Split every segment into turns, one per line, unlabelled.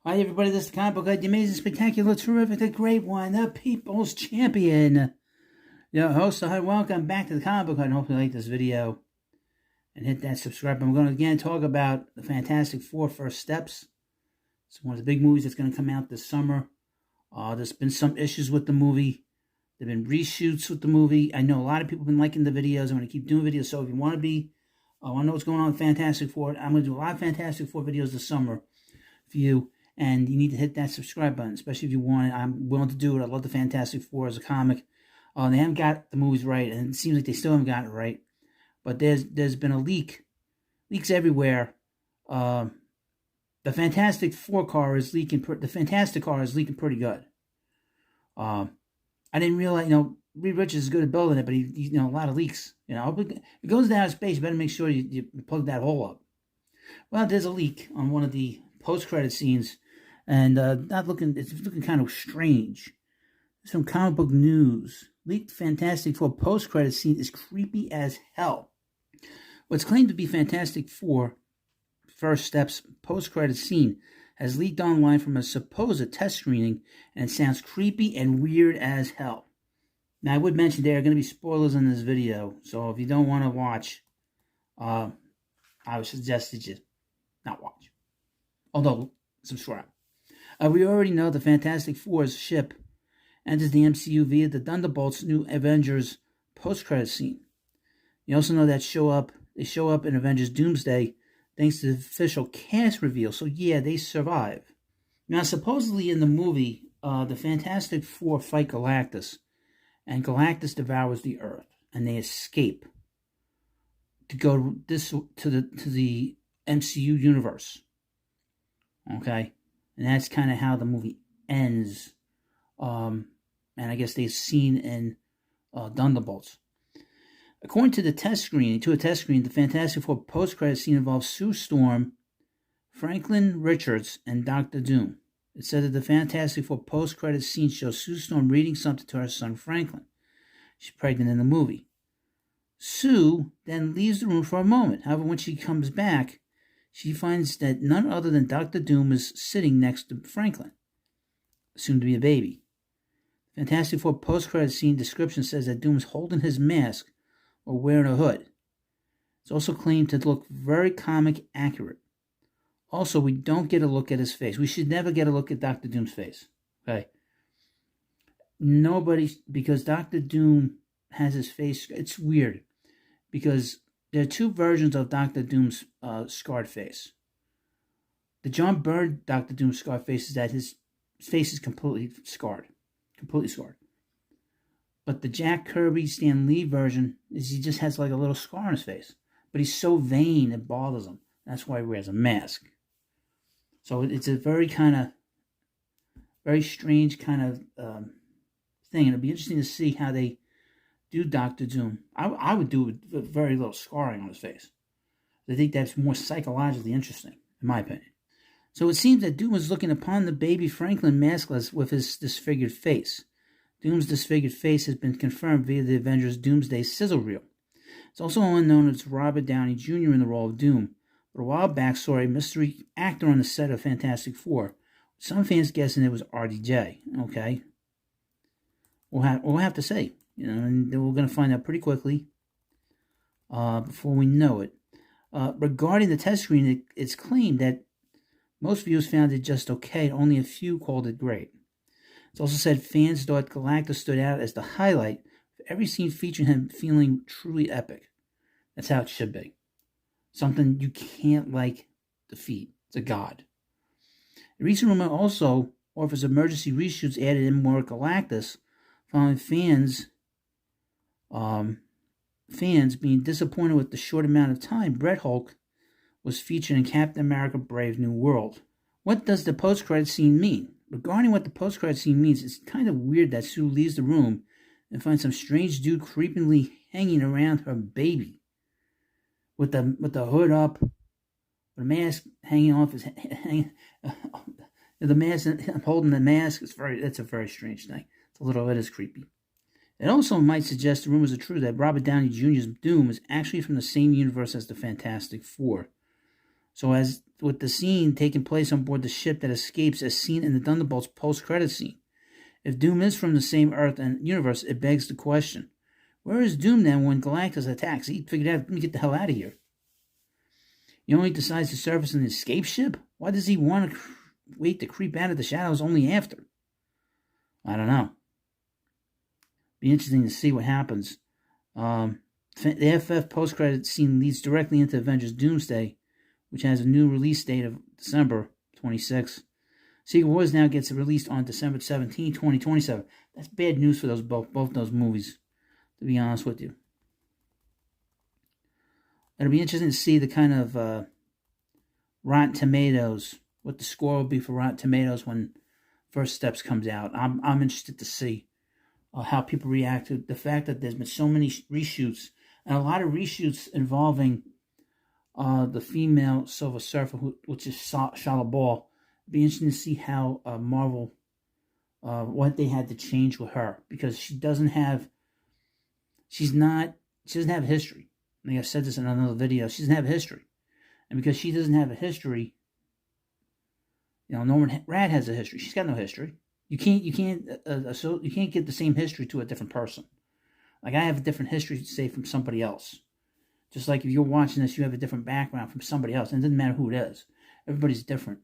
Hi, everybody. This is the comic book guy, the amazing, spectacular, terrific, the great one, the people's champion. Your host, hi, welcome back to the comic book guy, and hopefully you like this video and hit that subscribe button. We're going to again talk about the Fantastic Four First Steps. It's one of the big movies that's going to come out this summer. There's been some issues with the movie. There have been reshoots with the movie. I know a lot of people have been liking the videos. I'm going to keep doing videos. So if you want to know what's going on with Fantastic Four, I'm going to do a lot of Fantastic Four videos this summer for you. And you need to hit that subscribe button, especially if you want it. I'm willing to do it. I love the Fantastic Four as a comic. They haven't got the movies right, and it seems like they still haven't got it right. But there's been a leaks everywhere. The Fantastic Four car is leaking. The Fantastic car is leaking pretty good. I didn't realize, Reed Richards is good at building it, but he a lot of leaks. If it goes down to space, you better make sure you plug that hole up. Well, there's a leak on one of the post-credit scenes. And it's looking kind of strange. Some comic book news. Leaked Fantastic Four post-credit scene is creepy as hell. What's claimed to be Fantastic Four First Steps post-credit scene has leaked online from a supposed test screening, and it sounds creepy and weird as hell. Now, I would mention there are going to be spoilers in this video, so if you don't want to watch, I would suggest that you not watch. Although, subscribe. We already know the Fantastic Four's ship enters the MCU via the Thunderbolts' new Avengers post-credit scene. You also know that they show up in Avengers Doomsday thanks to the official cast reveal. So yeah, they survive. Now, supposedly in the movie, the Fantastic Four fight Galactus, and Galactus devours the Earth, and they escape to go to the MCU universe. Okay. And that's kind of how the movie ends. And I guess they've seen in Thunderbolts. According to a test screen, the Fantastic Four post-credit scene involves Sue Storm, Franklin Richards, and Doctor Doom. It said that the Fantastic Four post-credit scene shows Sue Storm reading something to her son Franklin. She's pregnant in the movie. Sue then leaves the room for a moment. However, when she comes back, she finds that none other than Dr. Doom is sitting next to Franklin, soon to be a baby. Fantastic Four post-credit scene description says that Doom is holding his mask or wearing a hood. It's also claimed to look very comic accurate. Also, we don't get a look at his face. We should never get a look at Dr. Doom's face. Okay? Because Dr. Doom has his face, it's weird. Because there are two versions of Dr. Doom's scarred face. The John Byrne Dr. Doom scarred face is that his face is completely scarred. But the Jack Kirby Stan Lee version is he just has like a little scar on his face. But he's so vain it bothers him. That's why he wears a mask. So it's a very strange kind of thing. It'll be interesting to see how they do Dr. Doom. I would do it with very little scarring on his face. I think that's more psychologically interesting, in my opinion. So it seems that Doom was looking upon the baby Franklin maskless with his disfigured face. Doom's disfigured face has been confirmed via the Avengers Doomsday sizzle reel. It's also unknown if it's Robert Downey Jr. in the role of Doom, but a while back saw a mystery actor on the set of Fantastic Four, with some fans guessing it was RDJ. Okay, we'll have to see. And we're going to find out pretty quickly before we know it. Regarding the test screen, it's claimed that most viewers found it just okay. Only a few called it great. It's also said fans thought Galactus stood out as the highlight of every scene featuring him feeling truly epic. That's how it should be. Something you can't defeat. It's a god. A recent rumor also offers emergency reshoots added in more Galactus, following fans being disappointed with the short amount of time Red Hulk was featured in Captain America Brave New World. What does the post-credit scene mean? Regarding what the post-credit scene means, it's kind of weird that Sue leaves the room and finds some strange dude creepily hanging around her baby with the hood up, the mask hanging off his the mask, holding the mask. It's a very strange thing. It is creepy. It also might suggest the rumors are true that Robert Downey Jr.'s Doom is actually from the same universe as the Fantastic Four. So as with the scene taking place on board the ship that escapes as seen in the Thunderbolts post-credit scene. If Doom is from the same Earth and universe, it begs the question, where is Doom then when Galactus attacks? He figured out, let me get the hell out of here. He only decides to surface an escape ship? Why does he want to wait to creep out of the shadows only after? I don't know. Be interesting to see what happens. The FF post-credit scene leads directly into Avengers Doomsday, which has a new release date of December 26th. Secret Wars now gets released on December 17, 2027. That's bad news for both those movies, to be honest with you. It'll be interesting to see the kind of Rotten Tomatoes, what the score will be for Rotten Tomatoes when First Steps comes out. I'm interested to see how people react to the fact that there's been so many reshoots, and a lot of reshoots involving the female Silver Surfer, which is Shala Ball. It'll be interesting to see how Marvel, what they had to change with her, because she doesn't have a history. I think I've said this in another video. She doesn't have a history, and because she doesn't have a history, Norman Rad has a history. She's got no history. You can't get the same history to a different person. Like I have a different history, say, from somebody else. Just like if you're watching this, you have a different background from somebody else, and it doesn't matter who it is. Everybody's different.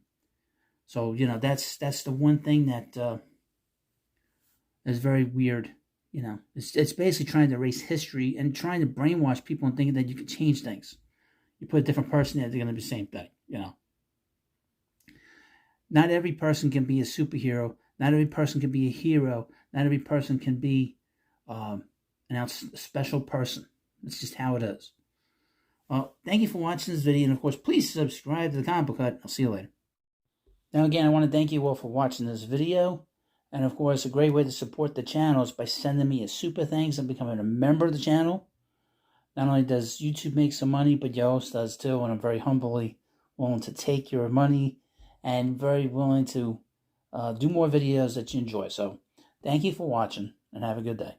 So that's the one thing that is very weird. It's basically trying to erase history and trying to brainwash people and thinking that you can change things. You put a different person there, they're going to be the same thing. Not every person can be a superhero. Not every person can be a hero. Not every person can be a special person. It's just how it is. Well, thank you for watching this video. And, of course, please subscribe to the Comic Book Hut. I'll see you later. Now, again, I want to thank you all for watching this video. And, of course, a great way to support the channel is by sending me a super thanks and becoming a member of the channel. Not only does YouTube make some money, but Yoast does too. And I'm very humbly willing to take your money and very willing to do more videos that you enjoy. So, thank you for watching and have a good day.